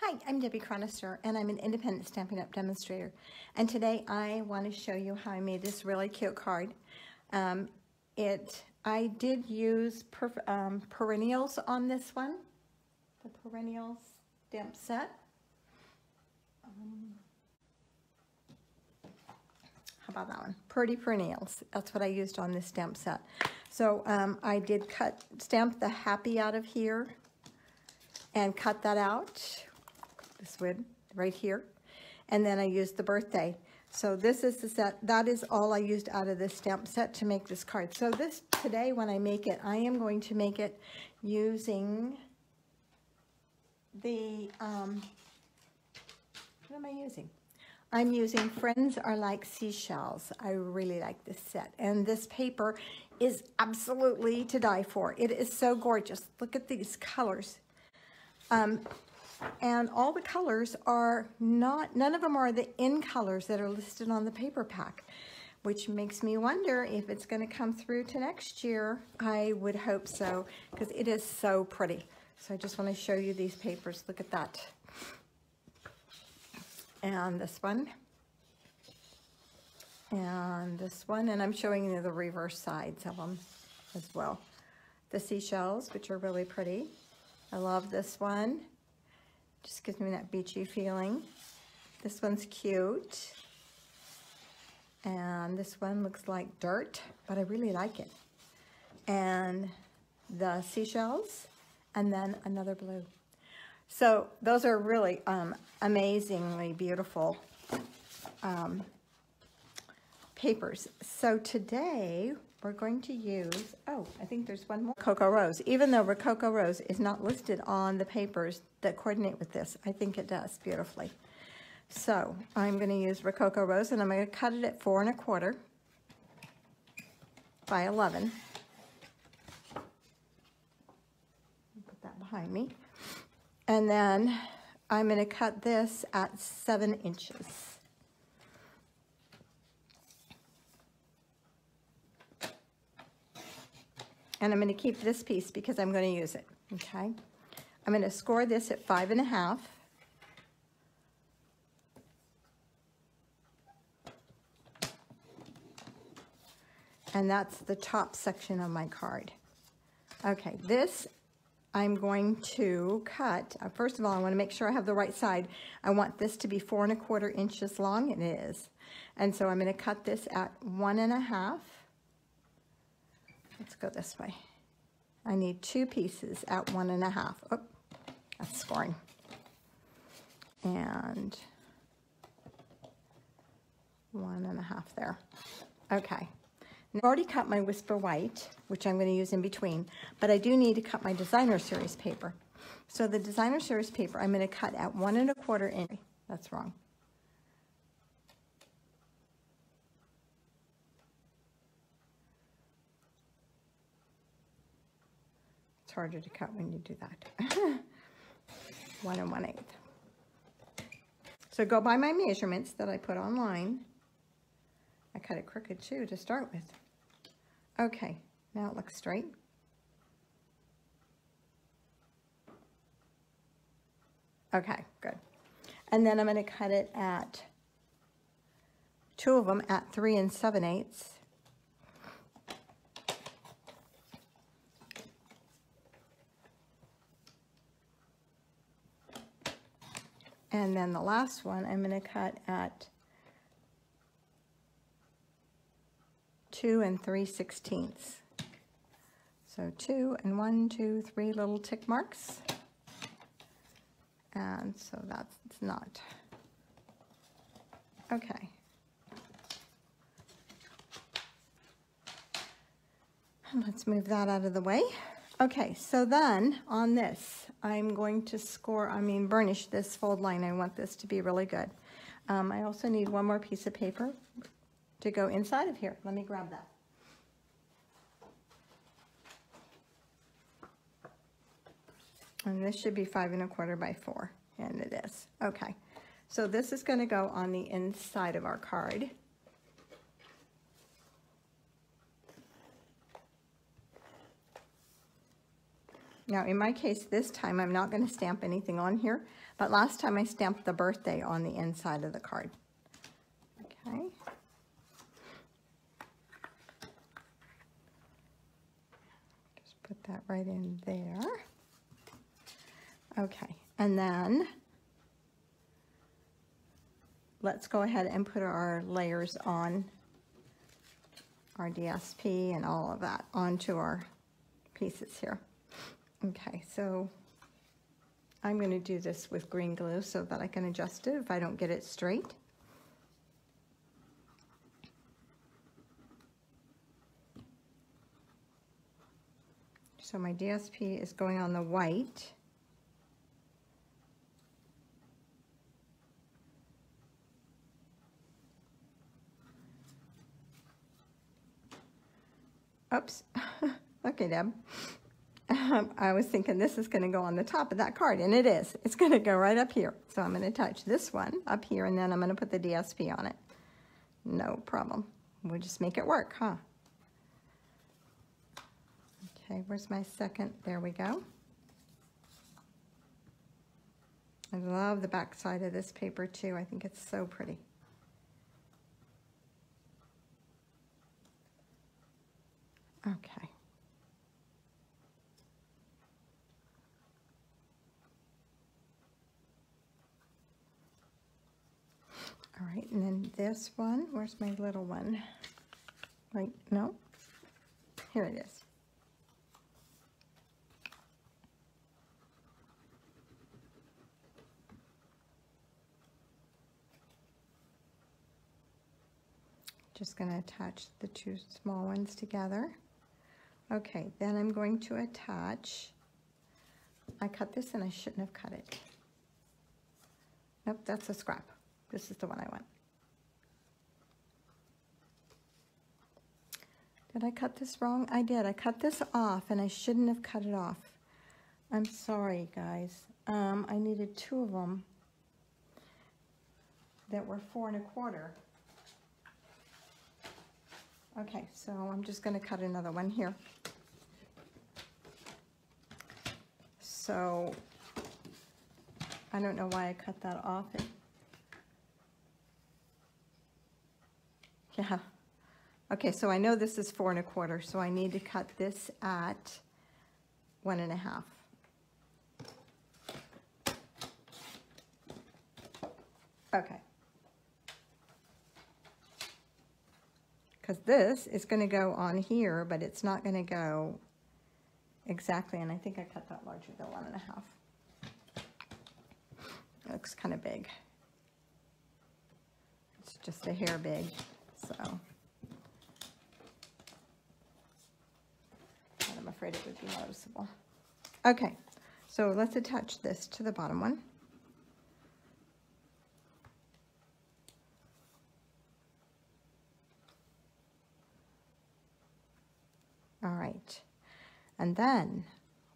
Hi, I'm Debbie Chronister, and I'm an independent Stampin' Up! Demonstrator. And today I want to show you how I made this really cute card. I did use perennials on this one, the perennials stamp set. How about that one? Pretty perennials. That's what I used on this stamp set. So I did stamp the happy out of here and cut that out. This would right here, and then I used the birthday. So this is the set. That is all I used out of this stamp set to make this card. So today when I make it, I am going to make it using the what am I using? I'm using Friends Are Like Seashells. I really like this set, and this paper is absolutely to die for. It is so gorgeous. Look at these colors. And all the colors are none of them are the in colors that are listed on the paper pack, which makes me wonder if it's going to come through to next year. I would hope so, because it is so pretty. So I just want to show you these papers. Look at that. And this one. And this one. And I'm showing you the reverse sides of them as well. The seashells, which are really pretty. I love this one. Just gives me that beachy feeling. This one's cute. And this one looks like dirt, but I really like it. And the seashells, and then another blue. So those are really amazingly beautiful papers. So today we're going to use, I think there's one more, Rococo Rose. Even though Rococo Rose is not listed on the papers that coordinate with this, I think it does beautifully. So I'm going to use Rococo Rose, and I'm going to cut it at 4 1/4 by 11. Put that behind me. And then I'm going to cut this at 7 inches. And I'm going to keep this piece because I'm going to use it, okay? I'm going to score this at 5 1/2. And that's the top section of my card. Okay, this I'm going to cut. First of all, I want to make sure I have the right side. I want this to be 4 1/4 inches long. It is. And so I'm going to cut this at 1 1/2. Let's go this way. I need 2 pieces at 1 1/2. Oh, that's scoring. And 1 1/2 there. Okay. Now, I've already cut my Whisper White, which I'm going to use in between, but I do need to cut my Designer Series paper. So the Designer Series paper, I'm going to cut at 1 1/4 inch. That's wrong. It's harder to cut when you do that. 1 1/8. So go by my measurements that I put online. I cut it crooked too to start with. Okay, now it looks straight. Okay, good. And then I'm going to cut it at 2 of them at 3 7/8. And then the last one, I'm going to cut at 2 3/16. So 2 and 1, 2, 3 little tick marks. And so that's not. Okay. Let's move that out of the way. Okay, so then on this, I'm going to burnish this fold line. I want this to be really good. I also need one more piece of paper to go inside of here. Let me grab that. And this should be 5 1/4 by 4, and it is. Okay, so this is going to go on the inside of our card. Now, in my case, this time I'm not going to stamp anything on here, but last time I stamped the birthday on the inside of the card. Okay. Just put that right in there. Okay, and then let's go ahead and put our layers on our DSP and all of that onto our pieces here. Okay, so I'm going to do this with green glue so that I can adjust it if I don't get it straight. So my DSP is going on the white. Oops. Okay, Deb. I was thinking this is going to go on the top of that card, and it is. It's going to go right up here. So I'm going to touch this one up here, and then I'm going to put the DSP on it. No problem. We'll just make it work, huh? Okay, where's my second? There we go. I love the back side of this paper, too. I think it's so pretty. Okay. All right, and then this one, where's my little one? Wait, no, here it is. Just going to attach the two small ones together. Okay, then I'm going to attach, I cut this and I shouldn't have cut it. Nope, that's a scrap. This is the one I want. Did I cut this wrong? I did. I cut this off and I shouldn't have cut it off. I'm sorry, guys. I needed two of them that were 4 1/4. Okay, so I'm just going to cut another one here. So I don't know why I cut that off. Yeah. Okay, so I know this is 4 1/4, so I need to cut this at 1 1/2. Okay. Because this is going to go on here, but it's not going to go exactly, and I think I cut that larger than 1 1/2. It looks kind of big. It's just a hair big, so. And I'm afraid it would be noticeable. Okay, so let's attach this to the bottom one. All right, and then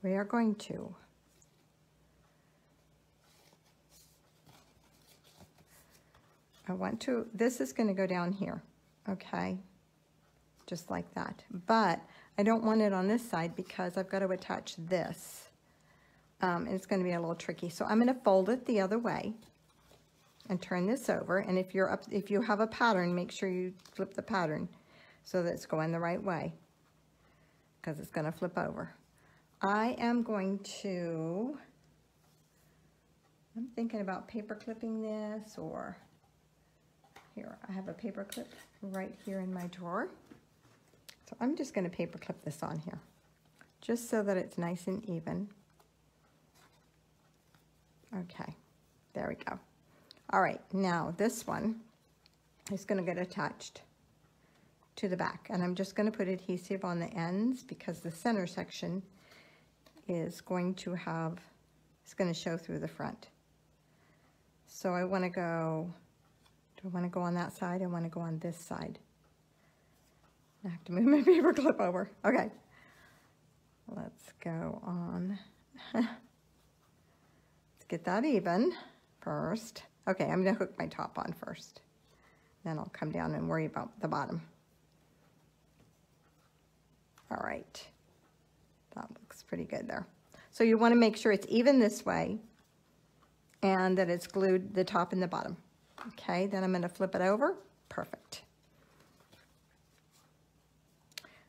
we are going to this is going to go down here, okay, just like that. But I don't want it on this side because I've got to attach this, and it's going to be a little tricky. So I'm going to fold it the other way and turn this over. And if you have a pattern, make sure you flip the pattern so that it's going the right way, because it's going to flip over. I am going to, I'm thinking about paper clipping this, or here, I have a paper clip right here in my drawer. So I'm just going to paper clip this on here, just so that it's nice and even. Okay, there we go. All right, now this one is going to get attached to the back, and I'm just going to put adhesive on the ends because the center section is going to have, it's going to show through the front. So I want to go, do I want to go on that side? I want to go on this side. I have to move my paper clip over. Okay, let's go on. Let's get that even first. Okay, I'm going to hook my top on first. Then I'll come down and worry about the bottom. All right, that looks pretty good there. So you want to make sure it's even this way and that it's glued the top and the bottom. Okay, then I'm going to flip it over. Perfect.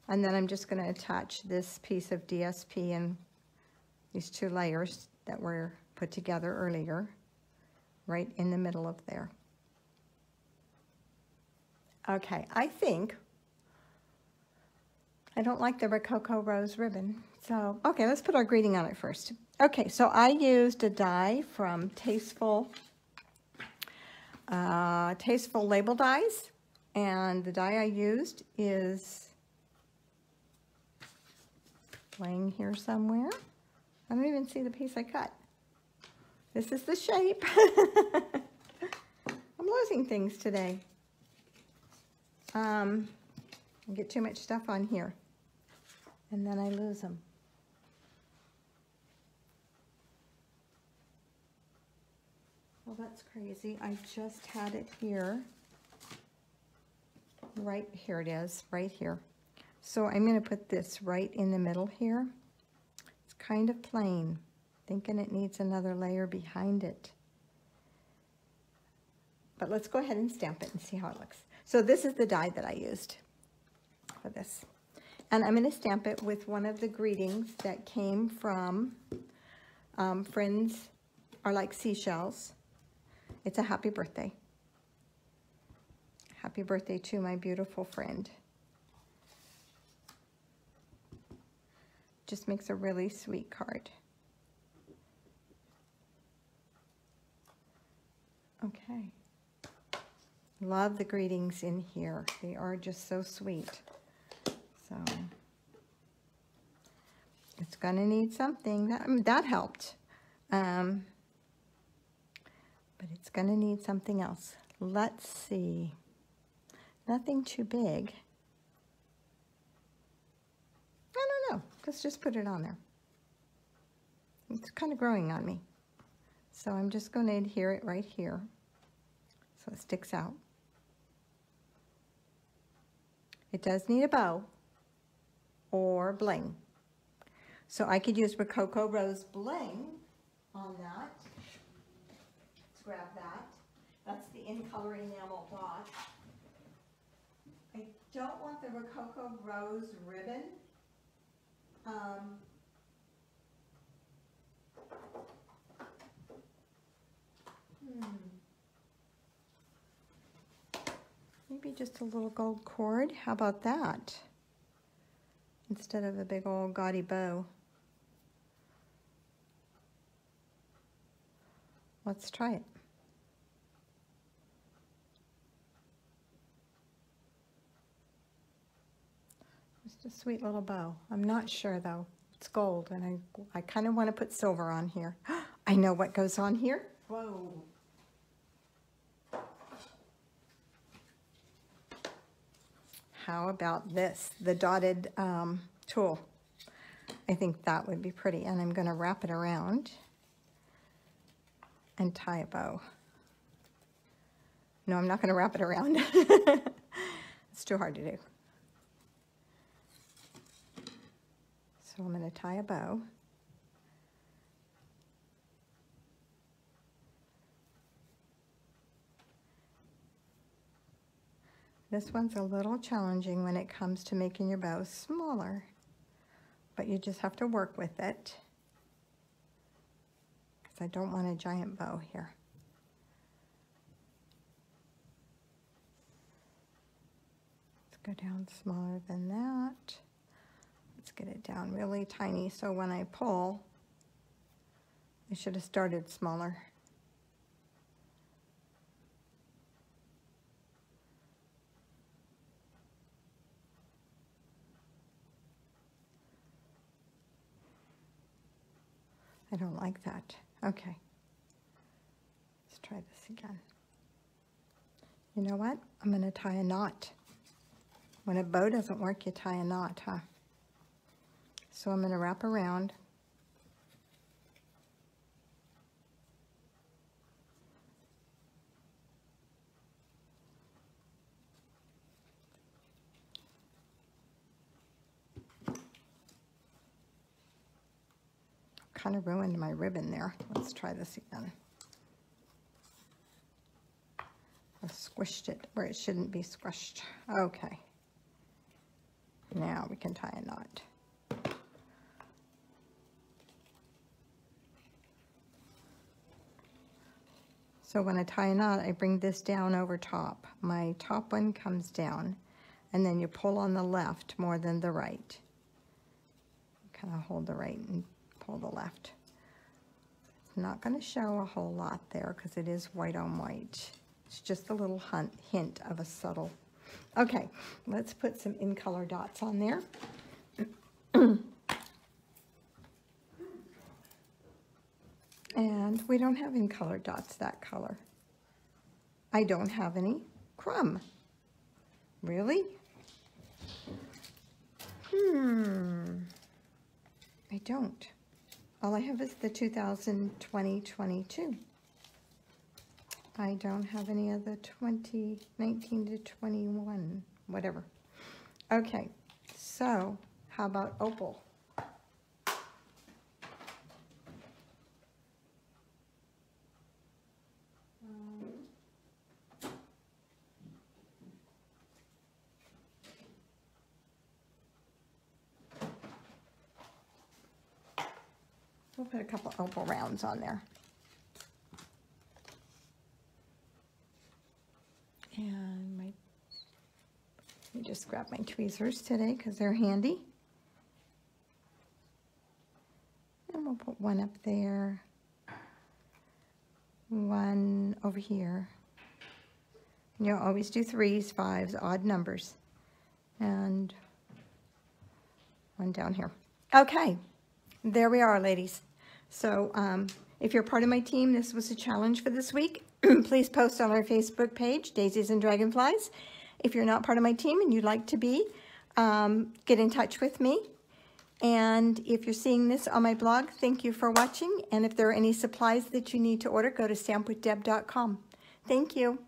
And then I'm just going to attach this piece of DSP and these 2 layers that were put together earlier right in the middle of there. Okay, I think I don't like the Rococo Rose ribbon. So, okay, let's put our greeting on it first. Okay, so I used a die from Tasteful Label Dies, and the die I used is laying here somewhere. I don't even see the piece I cut. This is the shape. I'm losing things today. I get too much stuff on here, and then I lose them. Well, that's crazy. I just had it here. Right here it is, right here. So I'm going to put this right in the middle here. It's kind of plain, thinking it needs another layer behind it. But let's go ahead and stamp it and see how it looks. So this is the die that I used for this. And I'm going to stamp it with one of the greetings that came from Friends Are Like Seashells. It's a happy birthday. Happy birthday to my beautiful friend. Just makes a really sweet card. Okay. Love the greetings in here. They are just so sweet. So it's gonna need something. That helped. But it's gonna need something else. Let's see. Nothing too big. I don't know. Let's just put it on there. It's kind of growing on me. So I'm just going to adhere it right here so it sticks out. It does need a bow or bling. So I could use Rococo Rose bling on that. Let's grab that. That's the In Color Enamel dot. I don't want the Rococo Rose ribbon. Maybe just a little gold cord. How about that? Instead of a big old gaudy bow. Let's try it. Just a sweet little bow. I'm not sure though. It's gold and I kind of want to put silver on here. I know what goes on here. Whoa. How about this? The dotted tulle. I think that would be pretty. And I'm going to wrap it around and tie a bow. No, I'm not going to wrap it around. It's too hard to do. So I'm going to tie a bow. This one's a little challenging when it comes to making your bow smaller, but you just have to work with it because I don't want a giant bow here. Let's go down smaller than that. Let's get it down really tiny so when I pull, I should have started smaller. I don't like that. Okay. Let's try this again. You know what? I'm going to tie a knot. When a bow doesn't work, you tie a knot, huh? So I'm going to wrap around. kind of ruined my ribbon there. Let's try this again. I squished it where it shouldn't be squished. Okay. Now we can tie a knot. So when I tie a knot, I bring this down over top. My top one comes down, and then you pull on the left more than the right. Kind of hold the right and pull the left. It's not going to show a whole lot there because it is white on white. It's just a little hint of a subtle. Okay, let's put some in color dots on there. And we don't have in color dots that color. I don't have any crumb. Really? I don't. All I have is the 2020-22. I don't have any of the 2019 to 21, whatever. Okay, so how about opal? We'll put a couple opal rounds on there. And let me just grab my tweezers today because they're handy. And we'll put one up there, one over here. You'll always do 3s, 5s, odd numbers, and one down here. Okay, there we are, ladies. So if you're part of my team, this was a challenge for this week. Please post on our Facebook page, Daisies and Dragonflies. If you're not part of my team and you'd like to be, get in touch with me. And if you're seeing this on my blog, thank you for watching. And if there are any supplies that you need to order, go to stampwithdeb.com. Thank you.